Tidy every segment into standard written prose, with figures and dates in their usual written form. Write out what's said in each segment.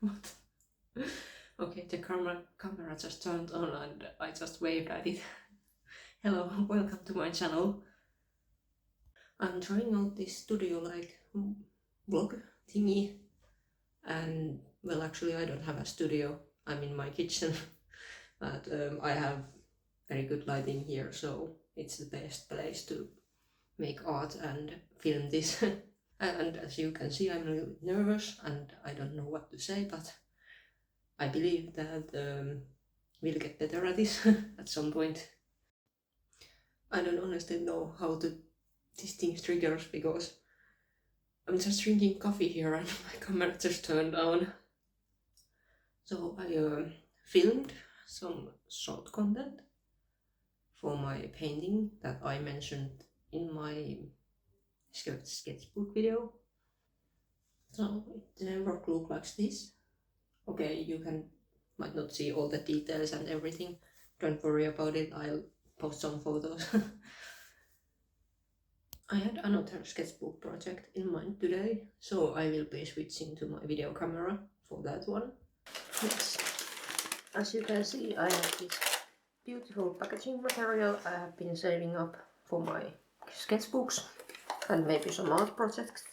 What? Okay, the camera just turned on and I just waved at it. Hello, welcome to my channel. I'm trying out this studio vlog thingy, and well, actually I don't have a studio. I'm in my kitchen, but I have very good lighting here, so it's the best place to make art and film this. And as you can see, I'm a little bit nervous and I don't know what to say, but I believe that we'll get better at this at some point. I don't honestly know how these things triggers, because I'm just drinking coffee here and my camera just turned on. So I filmed some short content for my painting that I mentioned in my sketchbook video. So the work looks like this. Okay, you might not see all the details and everything. Don't worry about it, I'll post some photos. I had another sketchbook project in mind today, so I will be switching to my video camera for that one. Yes, as you can see, I have this beautiful packaging material I have been saving up for my sketchbooks and maybe some art projects.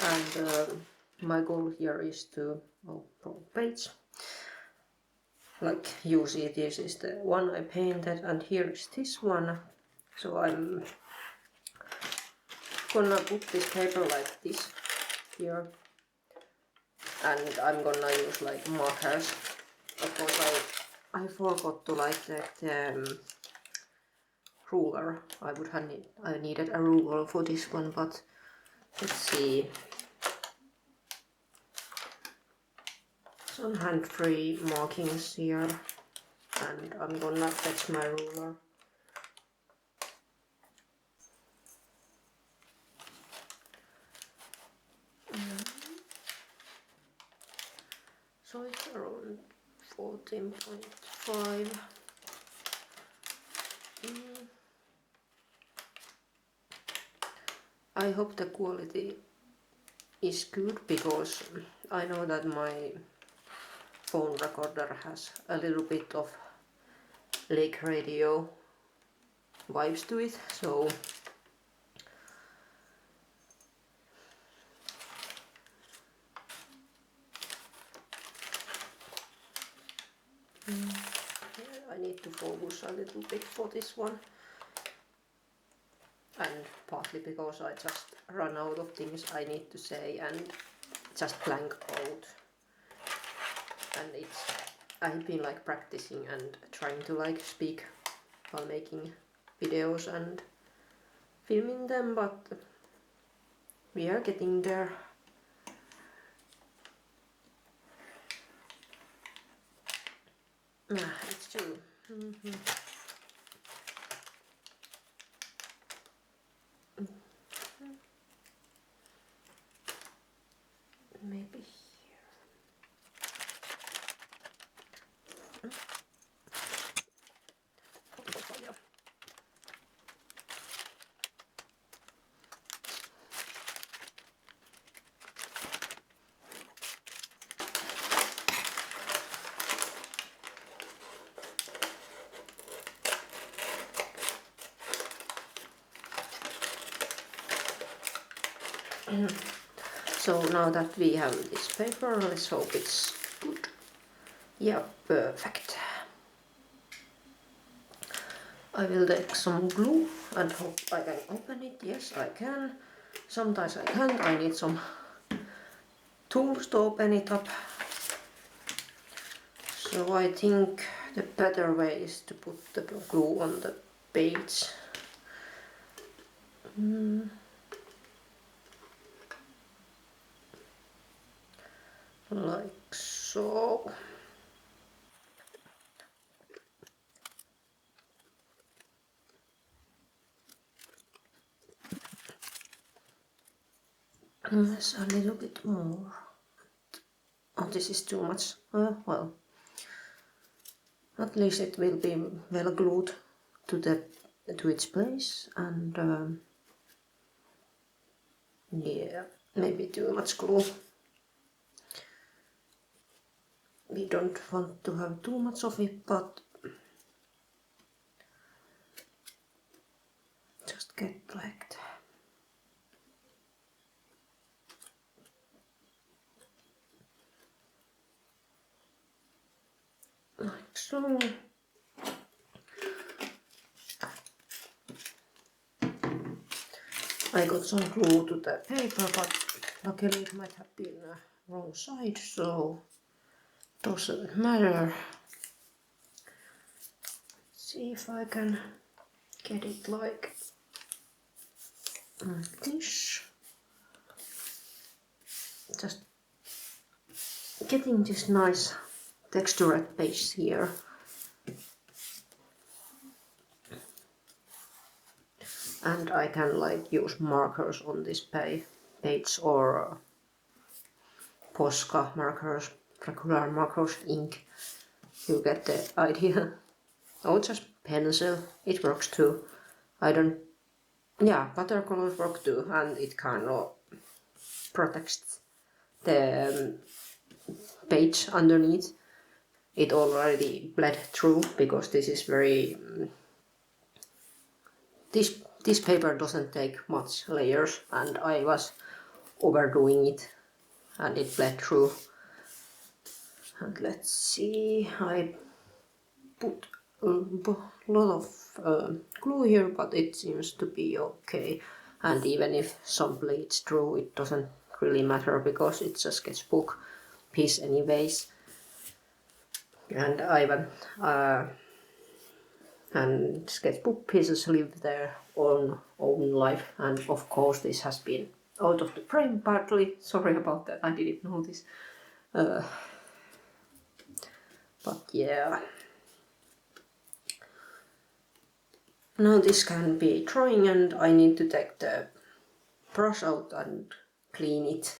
And my goal here is to, page. Like you see, this is the one I painted and here is this one. So I'm gonna put this paper like this here, and I'm gonna use like markers. Of course I forgot to like the ruler. I needed a ruler for this one, but let's see. Some hand-free markings here, and I'm gonna fetch my ruler. So it's around 14.5. I hope the quality is good, because I know that my phone recorder has a little bit of lake radio vibes to it, so I need to focus a little bit for this one, and partly because I just run out of things I need to say and just blank out. And I've been like practicing and trying to like speak while making videos and filming them, but we are getting there. It's true. Maybe here. So now that we have this paper, let's hope it's good. Yeah, perfect. I will take some glue and hope I can open it. Yes, I can. Sometimes I can't. I need some tools to open it up. So I think the better way is to put the glue on the page. Like so. Yes, a little bit more. Oh, this is too much. Well, at least it will be well glued to its place, and yeah, maybe too much glue. we don't want to have too much of it, but just get like that. Like so. I got some glue to the paper, but luckily it might have been wrong side, so doesn't matter. See if I can get it like this. Just getting this nice textured base here. And I can like use markers on this page or Posca markers, regular markers, ink. You get the idea. Oh, just pencil, it works too. Watercolors work too, and it kind of protects the page underneath. It already bled through because this is very... This paper doesn't take much layers, and I was overdoing it and it bled through. And let's see, I put a lot of glue here, but it seems to be okay. And even if some bleeds through, it doesn't really matter because it's a sketchbook piece anyways. And and sketchbook pieces live their own life, and of course this has been out of the frame partly. Sorry about that, I didn't notice. But yeah. Now this can be drying, and I need to take the brush out and clean it.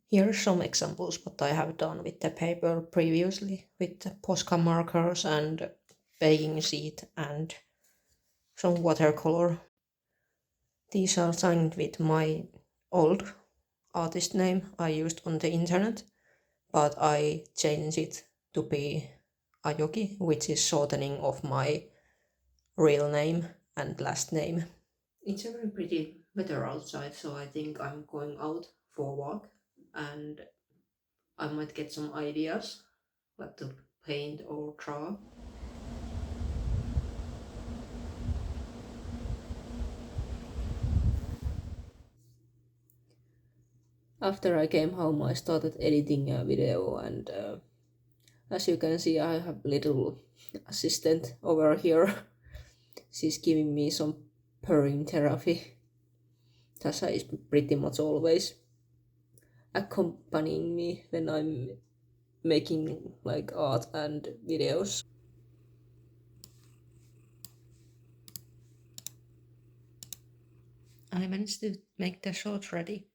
Here are some examples what I have done with the paper previously with the Posca markers and baking sheet and some watercolor. These are signed with my old artist name I used on the internet, but I changed it to be Ajoki, which is shortening of my real name and last name. It's a very pretty weather outside, so I think I'm going out for a walk and I might get some ideas what to paint or draw. After I came home, I started editing a video, and as you can see, I have little assistant over here. She's giving me some purring therapy. Tasha is pretty much always accompanying me when I'm making like art and videos. I managed to make the shot ready,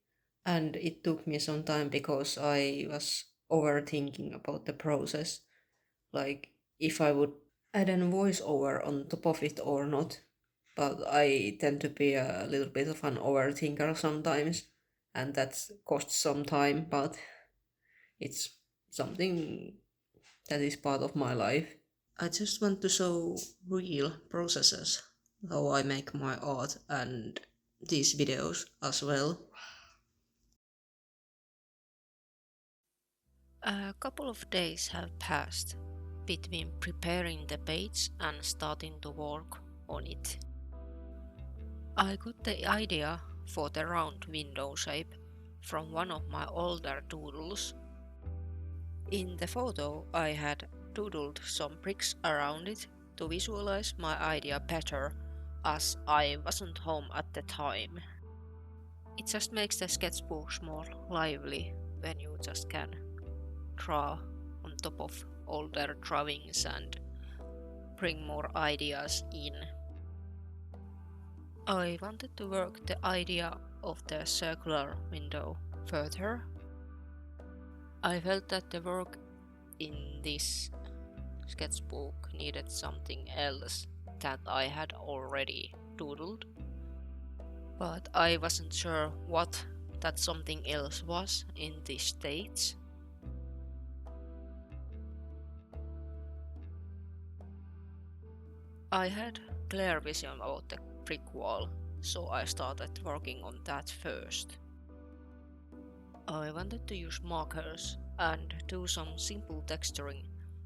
and it took me some time because I was overthinking about the process, like if I would add a voiceover on top of it or not. But I tend to be a little bit of an overthinker sometimes, and that costs some time, but it's something that is part of my life. I just want to show real processes, how I make my art and these videos as well. A couple of days have passed between preparing the page and starting to work on it. I got the idea for the round window shape from one of my older doodles. In the photo, I had doodled some bricks around it to visualize my idea better, as I wasn't home at the time. It just makes the sketchbooks more lively when you just can draw on top of older drawings and bring more ideas in. I wanted to work the idea of the circular window further. I felt that the work in this sketchbook needed something else that I had already doodled, but I wasn't sure what that something else was in this stage. I had clear vision about the brick wall, so I started working on that first. I wanted to use markers and do some simple texturing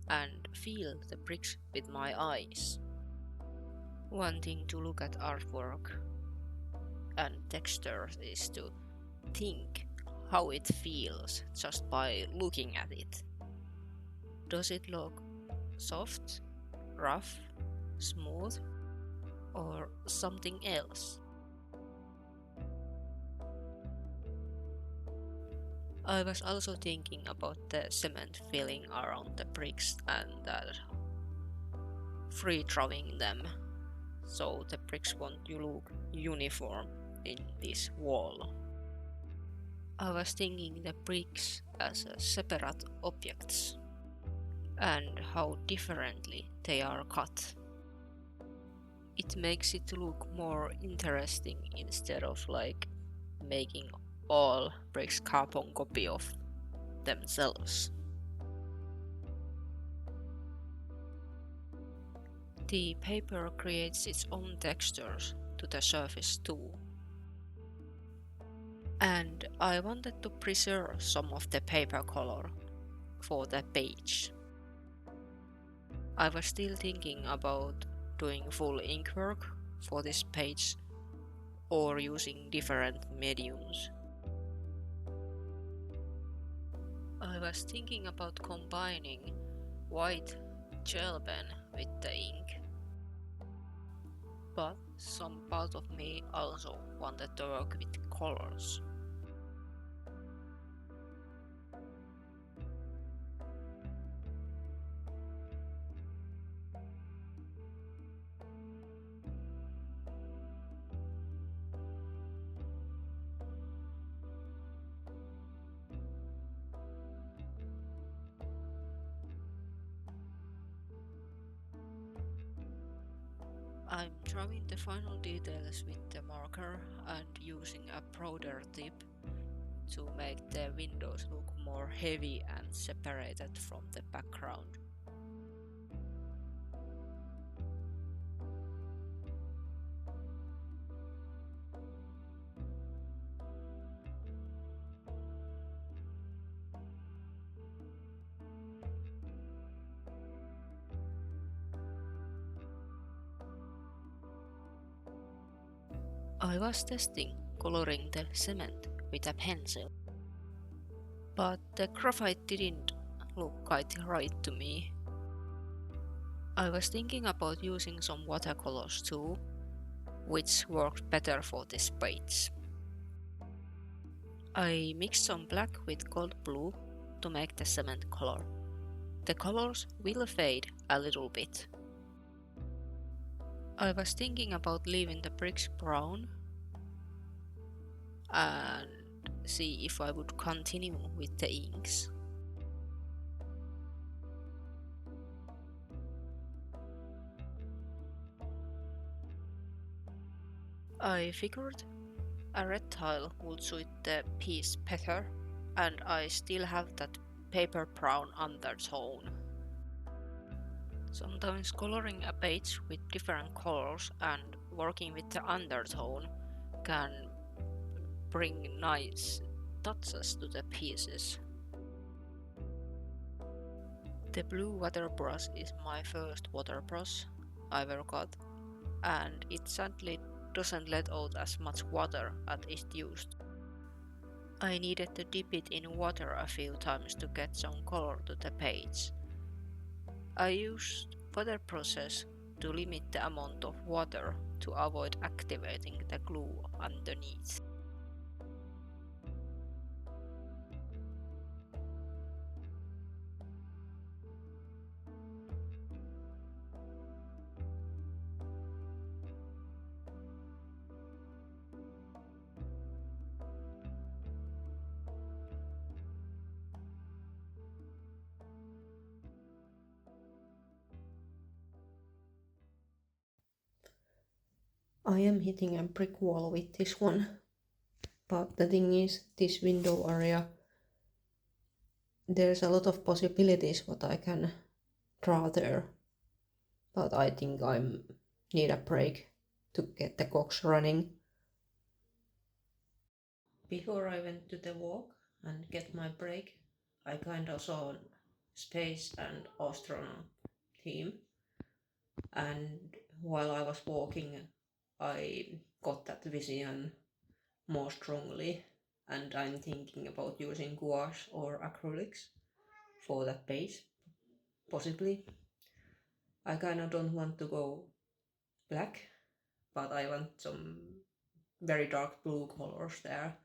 and feel the bricks with my eyes. One thing to look at artwork and textures is to think how it feels just by looking at it. Does it look soft, rough, smooth, or something else? I was also thinking about the cement filling around the bricks and that free drawing them so the bricks won't look uniform in this wall. I was thinking the bricks as separate objects and how differently they are cut. It makes it look more interesting instead of like making all bricks carbon copy of themselves. The paper creates its own textures to the surface too. And I wanted to preserve some of the paper color for the page. I was still thinking about doing full ink work for this page or using different mediums. I was thinking about combining white gel pen with the ink. But some part of me also wanted to work with colors. I'm drawing the final details with the marker and using a broader tip to make the windows look more heavy and separated from the background. I was testing coloring the cement with a pencil, but the graphite didn't look quite right to me. I was thinking about using some watercolors too, which worked better for this page. I mixed some black with gold blue to make the cement color. The colors will fade a little bit. I was thinking about leaving the bricks brown and see if I would continue with the inks. I figured a red tile would suit the piece better, and I still have that paper brown undertone. Sometimes coloring a page with different colors and working with the undertone can bring nice touches to the pieces. The blue water brush is my first water brush I ever got, and it sadly doesn't let out as much water as it used. I needed to dip it in water a few times to get some color to the page. I used water process to limit the amount of water to avoid activating the glue underneath. I am hitting a brick wall with this one, but the thing is, this window area, there's a lot of possibilities what I can draw there. but I think I need a break to get the cogs running. Before I went to the walk and get my break, I kind of saw space and astronaut theme, and while I was walking I got that vision more strongly, and I'm thinking about using gouache or acrylics for that base, possibly. I kind of don't want to go black, but I want some very dark blue colors there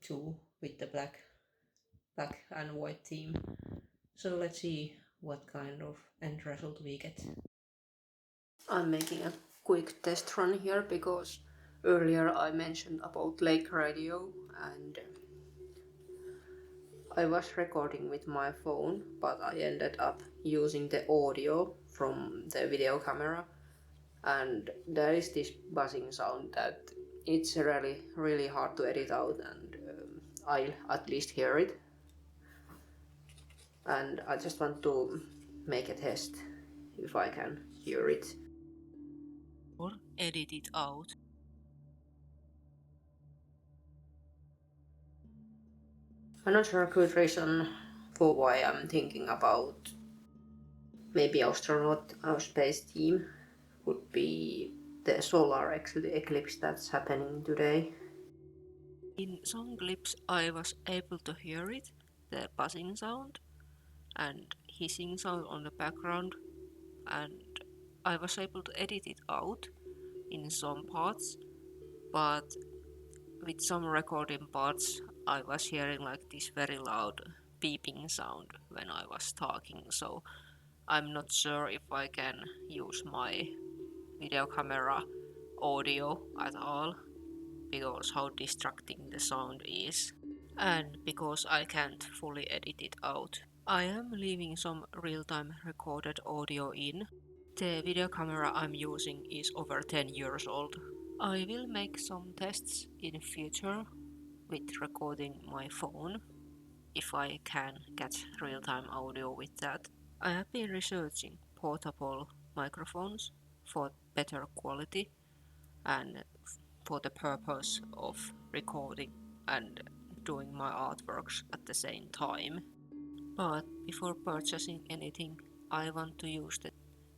too, with the black and white theme. So let's see what kind of end result we get. I'm making a quick test run here because earlier I mentioned about lake radio, and I was recording with my phone, but I ended up using the audio from the video camera, and there is this buzzing sound that it's really hard to edit out, and I'll at least hear it, and I just want to make a test if I can hear it. Or edit it out. I'm not sure a good reason for why I'm thinking about maybe astronaut or space theme would be the solar eclipse that's happening today. In some clips I was able to hear it, the buzzing sound and hissing sound on the background, and I was able to edit it out in some parts, but with some recording parts I was hearing like this very loud beeping sound when I was talking, so I'm not sure if I can use my video camera audio at all, because how distracting the sound is, and because I can't fully edit it out. I am leaving some real-time recorded audio in. The video camera I'm using is over 10 years old. I will make some tests in future with recording my phone, if I can get real-time audio with that. I have been researching portable microphones for better quality and for the purpose of recording and doing my artworks at the same time. But before purchasing anything, I want to use the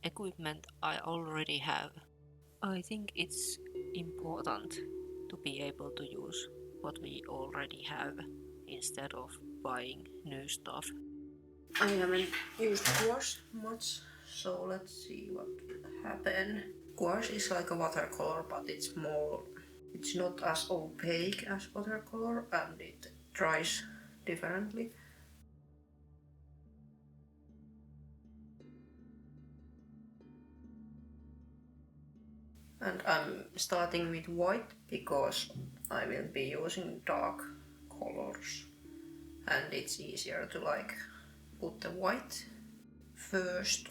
equipment I already have. I think it's important to be able to use what we already have instead of buying new stuff. I haven't used gouache much, so let's see what will happen. Gouache is like a watercolor, but it's not as opaque as watercolor, and it dries differently. And I'm starting with white because I will be using dark colors, and it's easier to put the white first.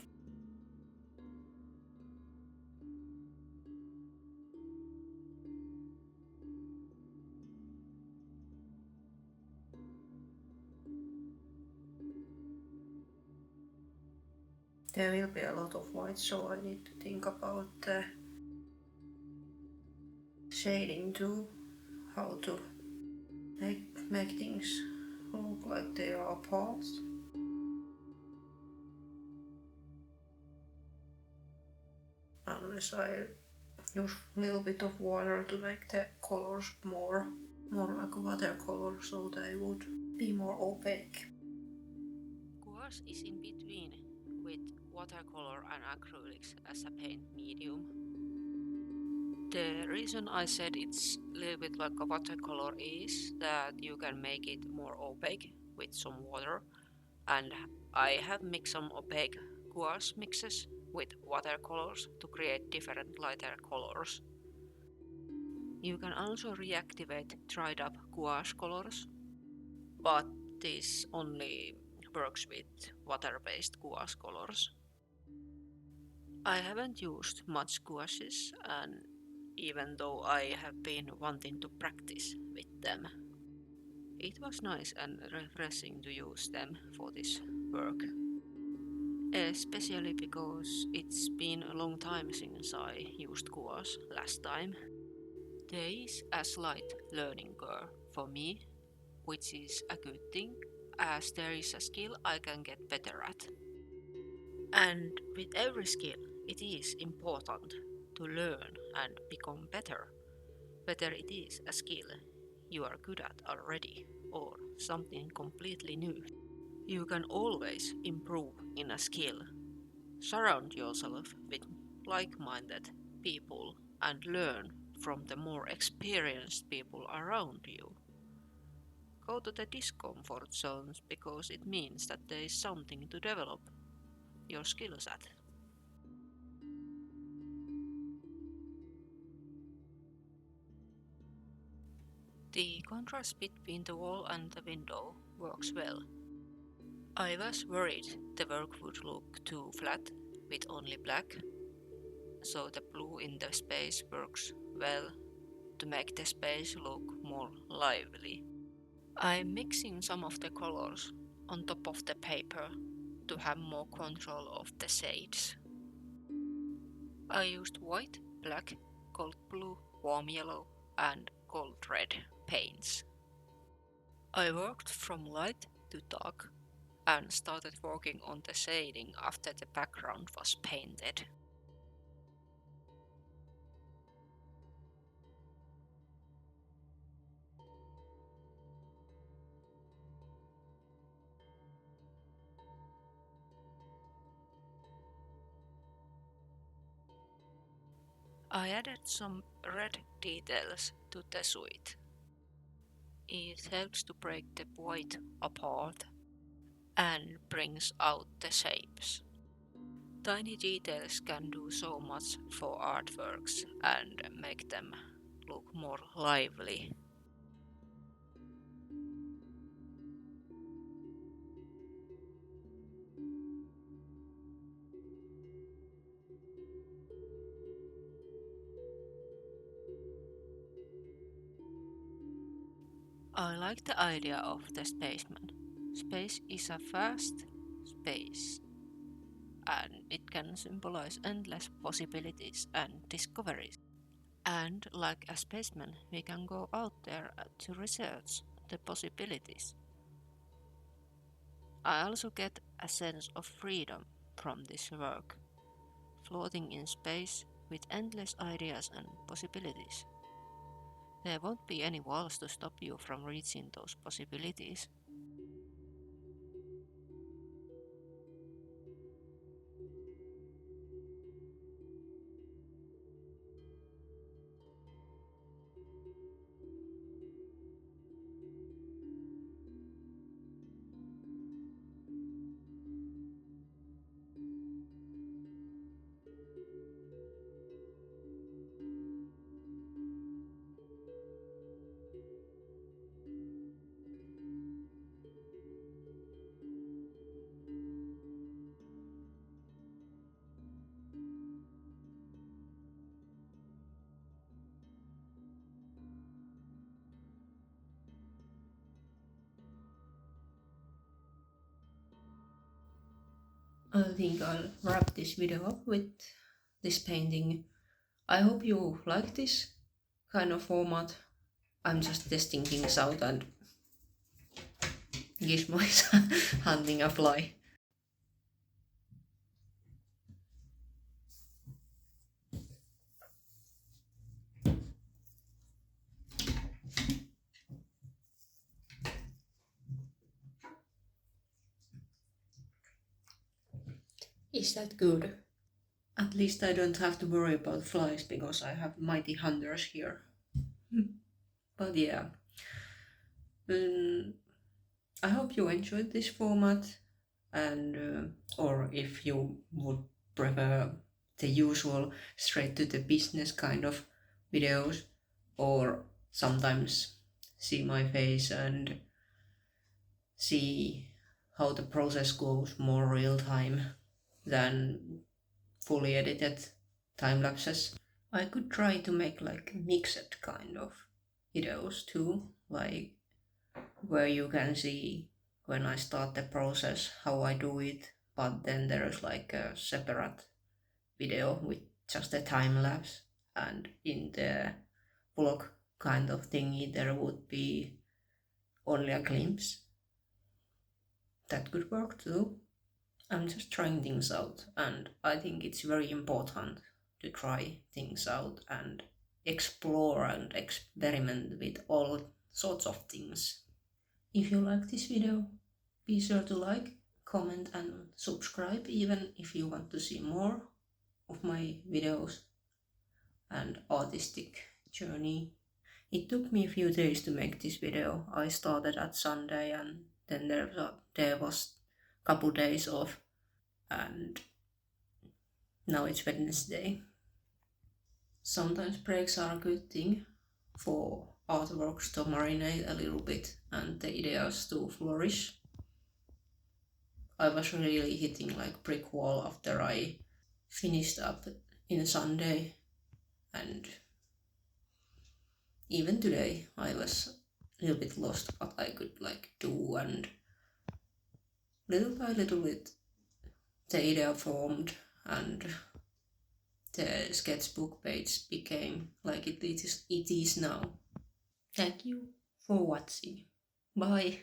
There will be a lot of white, so I need to think about the shading too, how to make things look like they are apart. Unless I use a little bit of water to make the colors more like a watercolor, so they would be more opaque. Gouache is in between with watercolor and acrylics as a paint medium. The reason I said it's a little bit like a watercolor is that you can make it more opaque with some water, and I have mixed some opaque gouache mixes with watercolors to create different lighter colors. You can also reactivate dried up gouache colors, but this only works with water-based gouache colors. I haven't used much gouaches, and even though I have been wanting to practice with them, it was nice and refreshing to use them for this work. especially because it's been a long time since I used gouache last time. There is a slight learning curve for me, which is a good thing, as there is a skill I can get better at. And with every skill, it is important to learn and become better, whether it is a skill you are good at already or something completely new. You can always improve in a skill. Surround yourself with like-minded people and learn from the more experienced people around you. Go to the discomfort zones because it means that there is something to develop your skills at. The contrast between the wall and the window works well. I was worried the work would look too flat with only black, so the blue in the space works well to make the space look more lively. I'm mixing some of the colors on top of the paper to have more control of the shades. I used white, black, gold blue, warm yellow and gold red paints. I worked from light to dark and started working on the shading after the background was painted. I added some red details to the suite. It helps to break the white apart and brings out the shapes. Tiny details can do so much for artworks and make them look more lively. I like the idea of the spaceman. Space is a vast space and it can symbolize endless possibilities and discoveries. And like a spaceman, we can go out there to research the possibilities. I also get a sense of freedom from this work, floating in space with endless ideas and possibilities. There won't be any walls to stop you from reaching those possibilities. I think I'll wrap this video up with this painting. I hope you like this kind of format. I'm just testing things out and Gizmo is hunting a fly. Is that good? At least I don't have to worry about flies because I have mighty hunters here. But yeah, I hope you enjoyed this format, and or if you would prefer the usual straight to the business kind of videos, or sometimes see my face and see how the process goes more real time than fully edited time lapses. I could try to make like mixed kind of videos too, like where you can see when I start the process, how I do it, but then there's like a separate video with just a time lapse, and in the vlog kind of thingy there would be only a glimpse. That could work too. I'm just trying things out, and I think it's very important to try things out and explore and experiment with all sorts of things. If you like this video, be sure to like, comment and subscribe, even if you want to see more of my videos and artistic journey. It took me a few days to make this video. I started at Sunday and then there was couple days off, and now it's Wednesday. Sometimes breaks are a good thing for artworks to marinate a little bit and the ideas to flourish. I was really hitting like brick wall after I finished up in Sunday, and even today I was a little bit lost what I could like do, and little by little bit the idea formed and the sketchbook page became like it is now. Thank you for watching. Bye.